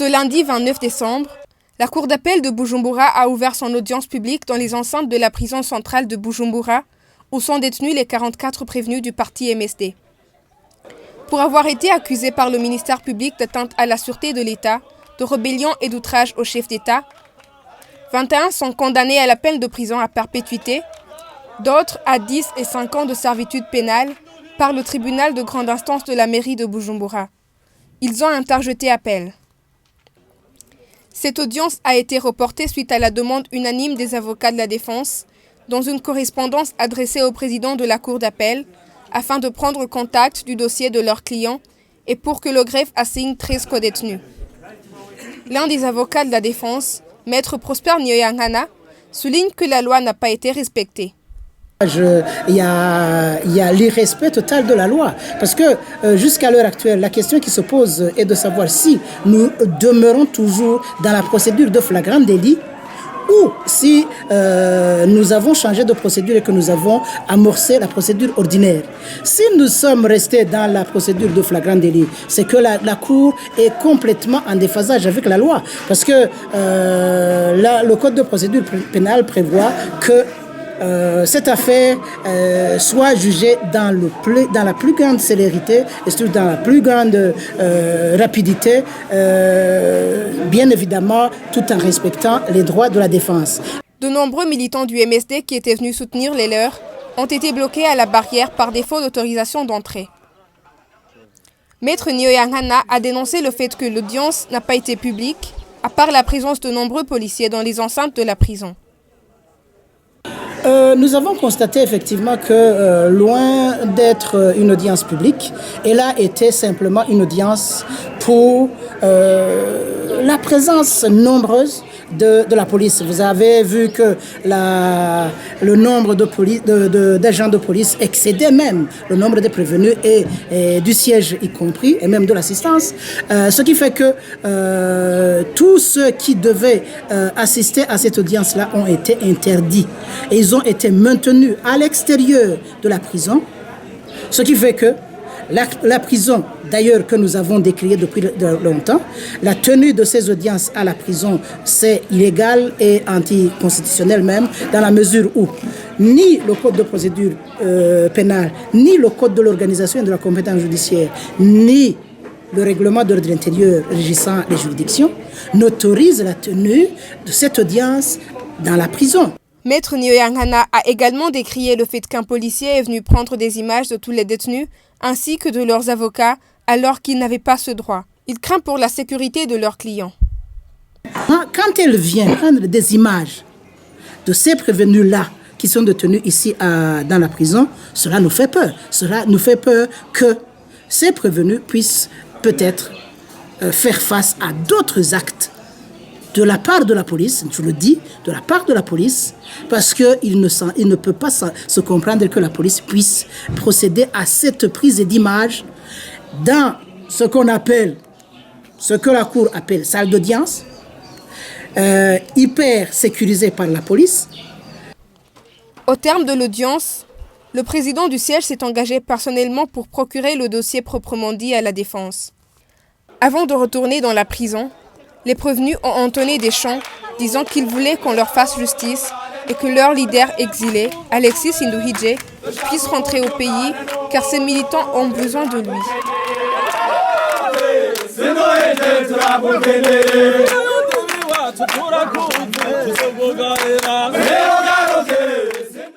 Ce lundi 29 décembre, la Cour d'appel de Bujumbura a ouvert son audience publique dans les enceintes de la prison centrale de Bujumbura, où sont détenus les 44 prévenus du parti MSD. Pour avoir été accusés par le ministère public d'atteinte à la sûreté de l'État, de rébellion et d'outrage au chef d'État, 21 sont condamnés à la peine de prison à perpétuité, d'autres à 10 et 5 ans de servitude pénale par le tribunal de grande instance de la mairie de Bujumbura. Ils ont interjeté appel. Cette audience a été reportée suite à la demande unanime des avocats de la défense dans une correspondance adressée au président de la Cour d'appel afin de prendre contact du dossier de leurs clients et pour que le greffe assigne 13 codétenus. L'un des avocats de la défense, Maître Prosper Nyoyangana, souligne que la loi n'a pas été respectée. Il y a l'irrespect total de la loi. Parce que jusqu'à l'heure actuelle, la question qui se pose est de savoir si nous demeurons toujours dans la procédure de flagrant délit ou si nous avons changé de procédure et que nous avons amorcé la procédure ordinaire. Si nous sommes restés dans la procédure de flagrant délit, c'est que la Cour est complètement en déphasage avec la loi. Parce que le Code de procédure pénale prévoit que cette affaire soit jugée dans la plus grande célérité et surtout dans la plus grande rapidité, bien évidemment, tout en respectant les droits de la défense. De nombreux militants du MSD qui étaient venus soutenir les leurs ont été bloqués à la barrière par défaut d'autorisation d'entrée. Maître Nyoyangana a dénoncé le fait que l'audience n'a pas été publique, à part la présence de nombreux policiers dans les enceintes de la prison. Nous avons constaté effectivement que loin d'être une audience publique, elle a été simplement une audience pour la présence nombreuse de la police. Vous avez vu que le nombre d'agents de police excédait même le nombre de prévenus et du siège y compris, et même de l'assistance. Ce qui fait que tous ceux qui devaient assister à cette audience-là ont été interdits. Et ils ont été maintenus à l'extérieur de la prison. Ce qui fait que la prison, d'ailleurs, que nous avons décriée depuis longtemps, la tenue de ces audiences à la prison, c'est illégal et anticonstitutionnel même, dans la mesure où ni le Code de procédure pénale, ni le Code de l'organisation et de la compétence judiciaire, ni le règlement de l'ordre intérieur régissant les juridictions n'autorisent la tenue de cette audience dans la prison. Maître Nyoyangana a également décrié le fait qu'un policier est venu prendre des images de tous les détenus ainsi que de leurs avocats alors qu'ils n'avaient pas ce droit. Il craint pour la sécurité de leurs clients. Quand elle vient prendre des images de ces prévenus-là qui sont détenus ici dans la prison, cela nous fait peur. Cela nous fait peur que ces prévenus puissent peut-être faire face à d'autres actes de la part de la police, je le dis, de la part de la police, parce qu'il ne peut pas se comprendre que la police puisse procéder à cette prise d'image dans ce que la Cour appelle salle d'audience, hyper sécurisée par la police. Au terme de l'audience, le président du siège s'est engagé personnellement pour procurer le dossier proprement dit à la défense. Avant de retourner dans la prison, les prévenus ont entonné des chants disant qu'ils voulaient qu'on leur fasse justice et que leur leader exilé, Alexis Nduhije, puisse rentrer au pays car ses militants ont besoin de lui.